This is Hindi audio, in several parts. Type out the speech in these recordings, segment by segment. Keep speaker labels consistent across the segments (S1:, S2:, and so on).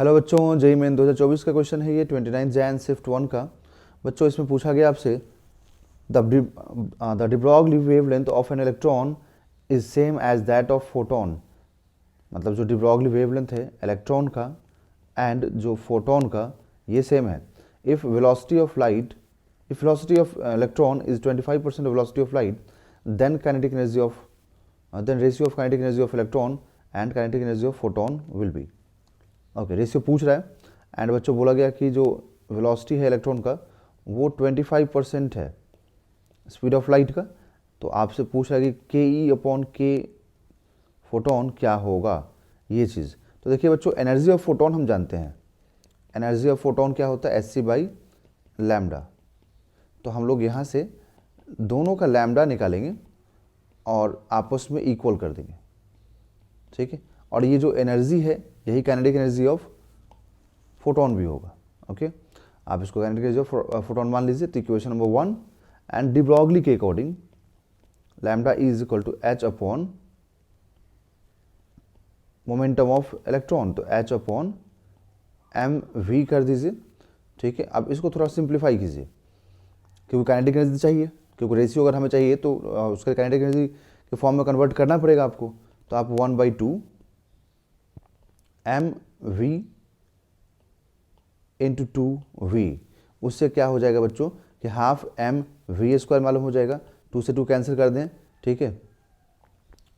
S1: हेलो बच्चों, जेईई मेन 2024 का क्वेश्चन है ये 29 जैन शिफ्ट 1 का। बच्चों इसमें पूछा गया आपसे the de Broglie wavelength of an electron is same as that of photon. मतलब जो डिब्रॉगली वेवलेंथ है इलेक्ट्रॉन का एंड जो फोटोन का ये सेम है। If velocity of electron is 25% of velocity of light, then kinetic energy of then ratio of kinetic energy of electron and kinetic energy of photon will be. Okay, ratio पूछ रहा है एंड बच्चों बोला गया कि जो वेलोसिटी है इलेक्ट्रॉन का वो 25% है स्पीड ऑफ लाइट का। तो आपसे पूछ रहा है कि के ई अपॉन के फोटोन क्या होगा ये चीज़। तो देखिए बच्चों, एनर्जी ऑफ फोटोन हम जानते हैं, एनर्जी ऑफ फोटोन क्या होता है Hc/λ। तो हम लोग यहाँ से दोनों का लैम्डा निकालेंगे और आपस में इक्वल कर देंगे, ठीक है। और ये जो एनर्जी है यही काइनेटिक एनर्जी ऑफ फोटोन भी होगा। ओके, आप इसको काइनेटिक एनर्जी ऑफ फोटोन मान लीजिए। तो equation number 1 and de Broglie के according lambda is equal to h upon momentum of electron, तो h अपॉन mv कर दीजिए, ठीक है। अब इसको थोड़ा सिंप्लीफाई कीजिए क्योंकि काइनेटिक एनर्जी चाहिए, क्योंकि रेशियो अगर हमें चाहिए तो उसका काइनेटिक एनर्जी के फॉर्म में कन्वर्ट करना पड़ेगा आपको। तो आप 1/2 mv इंटू 2v, उससे क्या हो जाएगा बच्चों कि हाफ mv² मालूम हो जाएगा। 2 से 2 कैंसिल कर दें, ठीक है।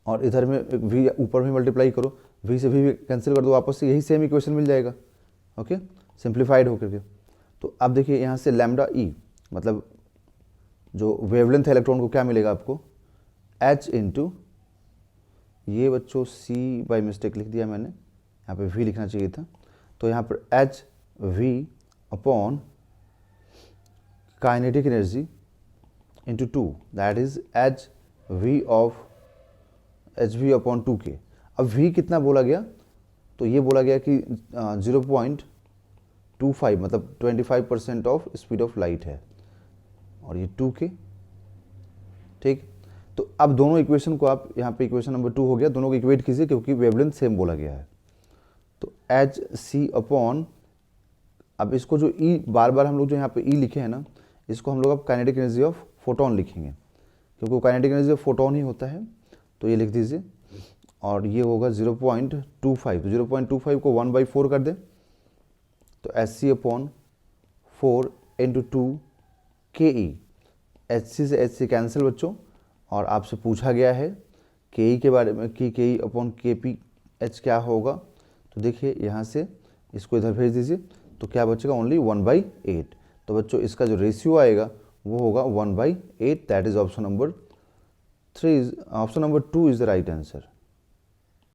S1: और इधर में v ऊपर में मल्टीप्लाई करो, v से v कैंसिल कर दो, वापस से यही सेम इक्वेशन मिल जाएगा। ओके, सिंप्लीफाइड होकर के। तो अब देखिए यहाँ से लैम्डा ई मतलब जो वेवलेंथ है इलेक्ट्रॉन को क्या मिलेगा आपको h इंटू ये बच्चों c बाई मिस्टेक लिख दिया मैंने, यहाँ पे v लिखना चाहिए था। तो यहाँ पर h v upon kinetic energy into 2, that is h v upon 2k। अब v कितना बोला गया, तो ये बोला गया कि 0.25 मतलब 25% ऑफ स्पीड ऑफ लाइट है और ये 2k, ठीक। तो अब दोनों इक्वेशन को आप यहाँ पे इक्वेशन नंबर 2 हो गया, दोनों को इक्वेट कीजिए क्योंकि वेवलेंथ सेम बोला गया है। तो एच सी अपॉन, अब इसको जो ई बार बार हम लोग जो यहाँ पे ई लिखे हैं ना, इसको हम लोग अब काइनेटिक एनर्जी ऑफ फोटोन लिखेंगे क्योंकि काइनेटिक एनर्जी ऑफ फोटोन ही होता है। तो ये लिख दीजिए और ये होगा 0.25। तो 0.25 को 1/4 कर दें, तो एच सी अपॉन 4 इंटू 2 के ई। एच सी से एच सी कैंसिल बच्चों, और आपसे पूछा गया है के ई के बारे में कि के ई अपॉन के पी एच क्या होगा। तो देखिए यहाँ से इसको इधर भेज दीजिए, तो क्या बचेगा ओनली 1/8। तो बच्चों इसका जो रेशियो आएगा वो होगा 1/8, that is option number 2 is the right answer.